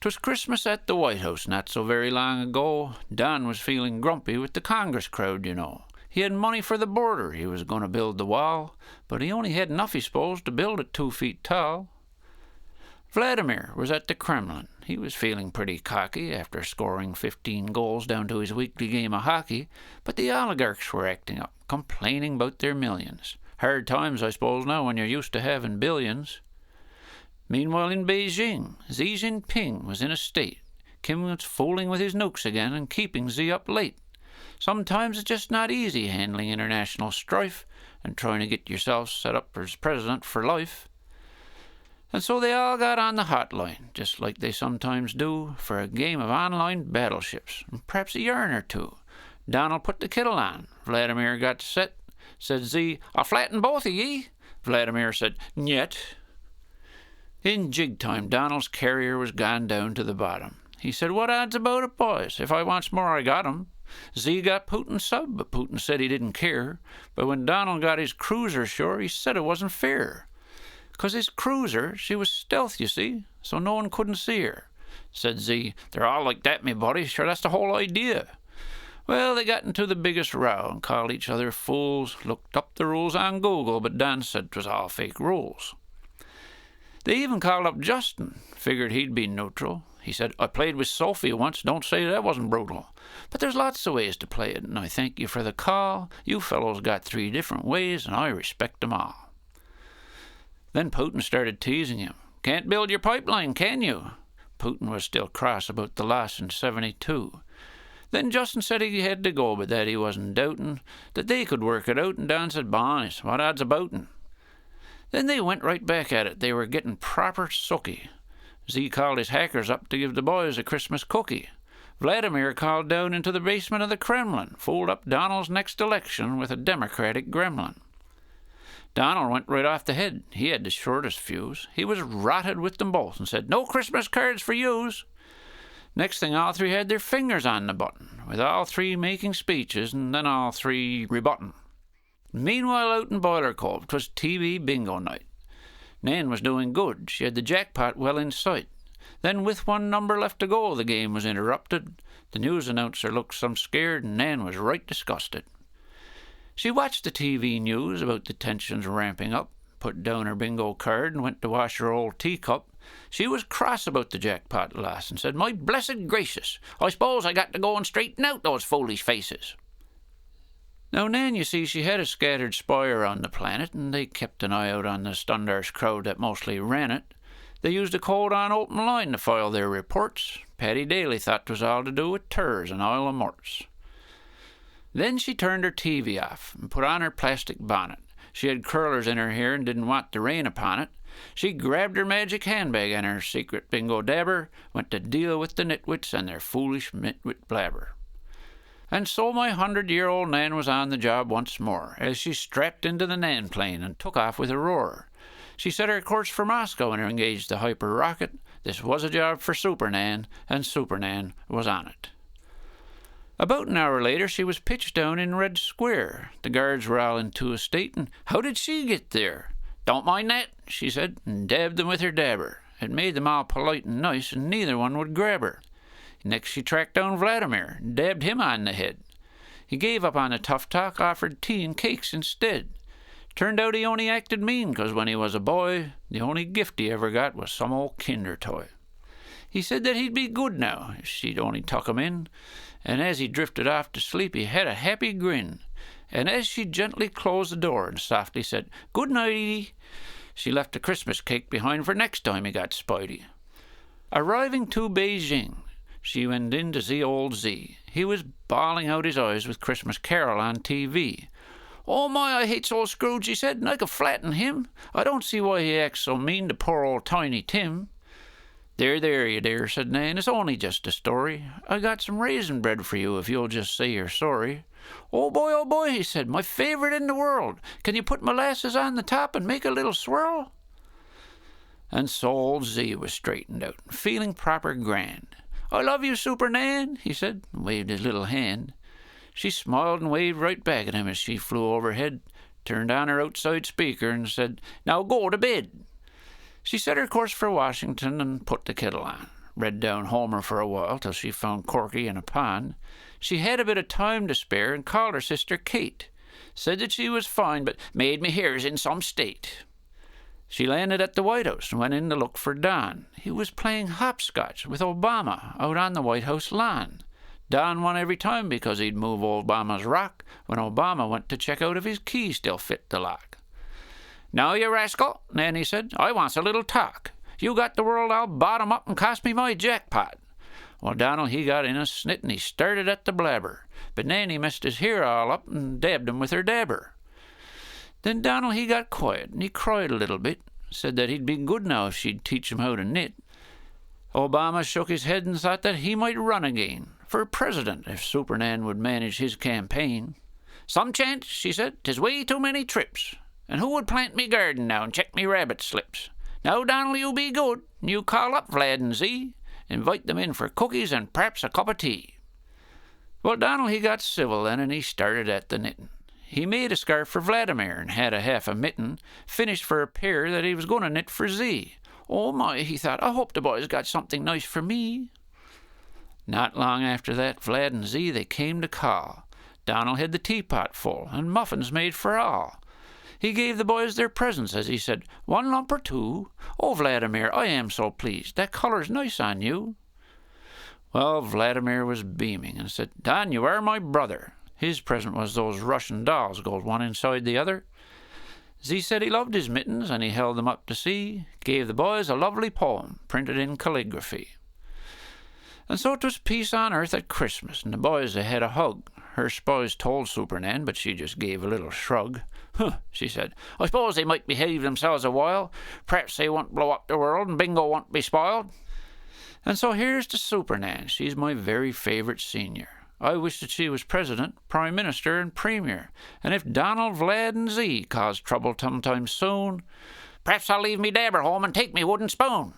'Twas Christmas at the White House not so very long ago. Don was feeling grumpy with the Congress crowd, you know. He had money for the border, he was going to build the wall, but he only had enough, he supposed, to build it 2 feet tall. Vladimir was at the Kremlin. He was feeling pretty cocky after scoring 15 goals down to his weekly game of hockey, but the oligarchs were acting up, complaining about their millions. Hard times, I suppose, now when you're used to having billions. Meanwhile, in Beijing, Xi Jinping was in a state. Kim was fooling with his nukes again and keeping Xi up late. Sometimes it's just not easy handling international strife and trying to get yourself set up as president for life. And so they all got on the hotline, just like they sometimes do, for a game of online battleships, and perhaps a yarn or two. Donald put the kettle on. Vladimir got set. Said Xi, "I'll flatten both of ye." Vladimir said, "Nyet." In jig time, Donald's carrier was gone down to the bottom. He said, "What odds about it, boys? If I wants more, I got 'em." Xi got Putin's sub, but Putin said he didn't care. But when Donald got his cruiser ashore, he said it wasn't fair. 'Cause his cruiser, she was stealth, you see, so no one couldn't see her. Said Xi, "They're all like that, me buddy. Sure, that's the whole idea." Well, they got into the biggest row and called each other fools. Looked up the rules on Google, but Don said 'twas all fake rules. They even called up Justin. Figured he'd be neutral. He said, "I played with Sophie once. Don't say that wasn't brutal. But there's lots of ways to play it, and I thank you for the call. You fellows got 3 different ways, and I respect them all." Then Putin started teasing him. "Can't build your pipeline, can you?" Putin was still cross about the loss in 72. Then Justin said he had to go, but that he wasn't doubting, that they could work it out, and Don said, "Boys, what odds aboutin'?" Then they went right back at it. They were getting proper sooky. Xi called his hackers up to give the boys a Christmas cookie. Vladimir called down into the basement of the Kremlin, fooled up Donald's next election with a Democratic gremlin. Donald went right off the head. He had the shortest fuse. He was rotted with them both and said, "No Christmas cards for yous." Next thing, all 3 had their fingers on the button, with all 3 making speeches and then all 3 rebutting. Meanwhile, out in Boiler Cove, 'twas TV bingo night. Nan was doing good. She had the jackpot well in sight. Then, with 1 number left to go, the game was interrupted. The news announcer looked some scared, and Nan was right disgusted. She watched the TV news about the tensions ramping up, put down her bingo card, and went to wash her old teacup. She was cross about the jackpot loss and said, "My blessed gracious, I suppose I got to go and straighten out those foolish faces." Now, Nan, you see, she had a scattered spy around the planet, and they kept an eye out on the Stundar's crowd that mostly ran it. They used a code on open line to file their reports. Paddy Daly thought 'twas all to do with turs and Isle of Morts. Then she turned her TV off and put on her plastic bonnet. She had curlers in her hair and didn't want the rain upon it. She grabbed her magic handbag and her secret bingo dabber, went to deal with the nitwits and their foolish nitwit blabber. And so my 100-year-old Nan was on the job once more, as she strapped into the Nan plane and took off with a roar. She set her course for Moscow and engaged the hyper rocket. This was a job for Supernan, and Supernan was on it. About an hour later, she was pitched down in Red Square. The guards were all into a state, and how did she get there? "Don't mind that," she said, and dabbed them with her dabber. It made them all polite and nice, and neither one would grab her. Next she tracked down Vladimir and dabbed him on the head. He gave up on the tough talk, offered tea and cakes instead. Turned out he only acted mean, 'cause when he was a boy, the only gift he ever got was some old kinder toy. He said that he'd be good now, if she'd only tuck him in, and as he drifted off to sleep, he had a happy grin. And as she gently closed the door and softly said, "Good night, Edie," she left a Christmas cake behind for next time he got Spidey. Arriving to Beijing, she went in to see old Xi. He was bawling out his eyes with Christmas Carol on TV. "Oh my, I hates old Scrooge," he said, "and I could flatten him. I don't see why he acts so mean to poor old Tiny Tim." There, you dear," said Nan. "It's only just a story. I got some raisin bread for you if you'll just say you're sorry." Oh boy, he said, "my favorite in the world. Can you put molasses on the top and make a little swirl?" And so old Xi was straightened out, feeling proper grand. "I love you, Supernan," he said, and waved his little hand. She smiled and waved right back at him as she flew overhead, turned on her outside speaker and said, "Now go to bed." She set her course for Washington and put the kettle on. read down Homer for a while till she found Corky in a pond. She had a bit of time to spare and called her sister Kate. Said that she was fine, but made me hair's in some state. She landed at the White House and went in to look for Don. He was playing hopscotch with Obama out on the White House lawn. Don won every time because he'd move Obama's rock when Obama went to check out if his key still fit the lock. "Now, you rascal," Nanny said, "I wants a little talk. You got the world all bottom up and cost me my jackpot." Well, Donald, he got in a snit and he started at the blabber, but Nanny messed his hair all up and dabbed him with her dabber. Then Donald, he got quiet and he cried a little bit, said that he'd be good now if she'd teach him how to knit. Obama shook his head and thought that he might run again for president if Supernan would manage his campaign. "Some chance," she said, "'tis way too many trips. And who would plant me garden now and check me rabbit slips? Now, Donald, you be good, and you call up Vlad and Z. Invite them in for cookies and p'raps a cup of tea." Well, Donald, he got civil then, and he started at the knitting. He made a scarf for Vladimir and had a half a mitten finished for a pair that he was going to knit for Z. Oh my, he thought, I hope the boys got something nice for me. Not long after that, Vlad and Z, they came to call. Donald had the teapot full and muffins made for all. He gave the boys their presents as he said, "1 lump or 2? Oh, Vladimir, I am so pleased. That color's nice on you." Well, Vladimir was beaming and said, "Don, you are my brother." His present was those Russian dolls, goes one inside the other. Z said he loved his mittens, and he held them up to see, gave the boys a lovely poem, printed in calligraphy. And so 'twas peace on earth at Christmas, and the boys they had a hug. Her spoys told Supernan, but she just gave a little shrug. "Huh," she said, "I suppose they might behave themselves a while. Perhaps they won't blow up the world, and Bingo won't be spoiled." And so here's to Supernan. She's my very favourite senior. I wish that she was president, prime minister, and premier. And if Donald, Vlad, and Z cause trouble sometime soon, perhaps I'll leave me dabber home and take me wooden spoon.